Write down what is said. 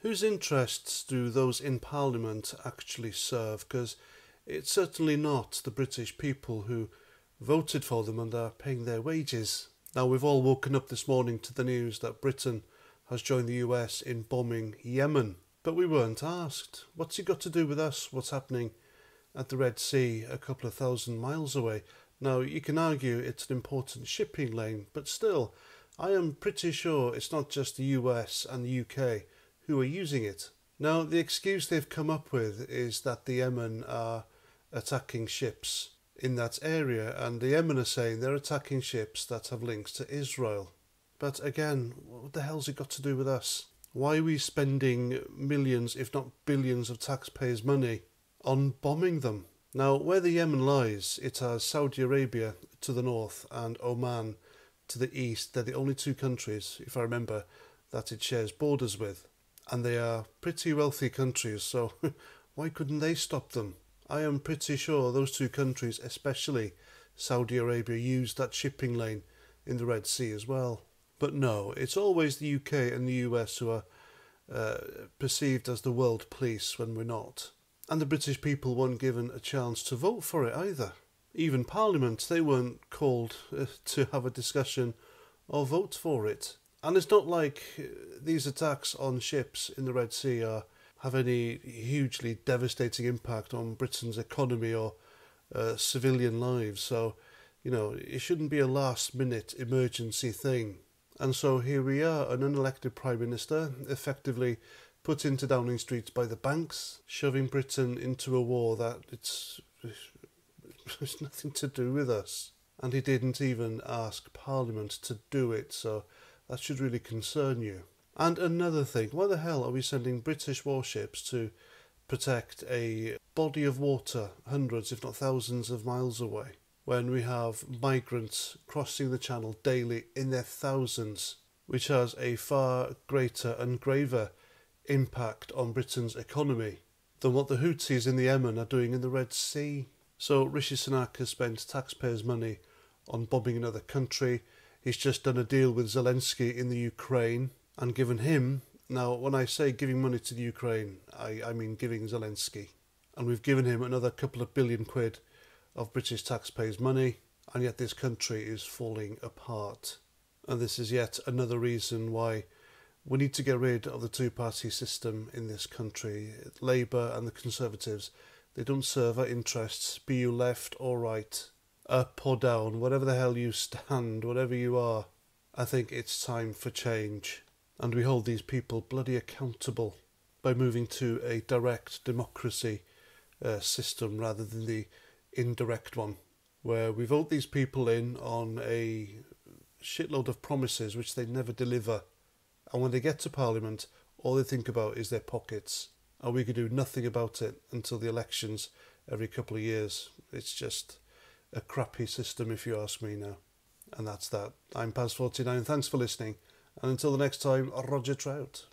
Whose interests do those in Parliament actually serve? Because it's certainly not the British people who voted for them and are paying their wages. Now, we've all woken up this morning to the news that Britain has joined the US in bombing Yemen. But we weren't asked. What's it got to do with us? What's happening at the Red Sea a couple of thousand miles away? Now, you can argue it's an important shipping lane, but still, I am pretty sure it's not just the US and the UK who are using it. Now, the excuse they've come up with is that the Yemen are attacking ships in that area, and the Yemen are saying they're attacking ships that have links to Israel. But again, what the hell's it got to do with us? Why are we spending millions, if not billions, of taxpayers' money on bombing them? Now, where the Yemen lies, it has Saudi Arabia to the north and Oman to the east. They're the only two countries, if I remember, that it shares borders with. And they are pretty wealthy countries, so why couldn't they stop them? I am pretty sure those two countries, especially Saudi Arabia, use that shipping lane in the Red Sea as well. But no, it's always the UK and the US who are perceived as the world police when we're not. And the British people weren't given a chance to vote for it either. Even Parliament, they weren't called to have a discussion or vote for it. And it's not like these attacks on ships in the Red Sea have any hugely devastating impact on Britain's economy or civilian lives. So, it shouldn't be a last-minute emergency thing. And so here we are, an unelected Prime Minister, effectively put into Downing Street by the banks, shoving Britain into a war that it's nothing to do with us. And he didn't even ask Parliament to do it, so that should really concern you. And another thing, why the hell are we sending British warships to protect a body of water hundreds, if not thousands of miles away, when we have migrants crossing the channel daily in their thousands, which has a far greater and graver impact on Britain's economy than what the Houthis in the Yemen are doing in the Red Sea? So Rishi Sunak has spent taxpayers' money on bombing another country. He's just done a deal with Zelensky in the Ukraine and given him, now when I say giving money to the Ukraine, I mean giving Zelensky. And we've given him another couple of billion quid of British taxpayers' money, and yet this country is falling apart. And this is yet another reason why we need to get rid of the two-party system in this country. Labour and the Conservatives, they don't serve our interests, be you left or right, up or down, whatever the hell you stand, whatever you are. I think it's time for change. And we hold these people bloody accountable by moving to a direct democracy system rather than the indirect one, where we vote these people in on a shitload of promises which they never deliver. And when they get to Parliament, all they think about is their pockets. And we can do nothing about it until the elections every couple of years. It's just a crappy system if you ask me now. And that's that. I'm Paz49, thanks for listening. And until the next time, Roger Trout.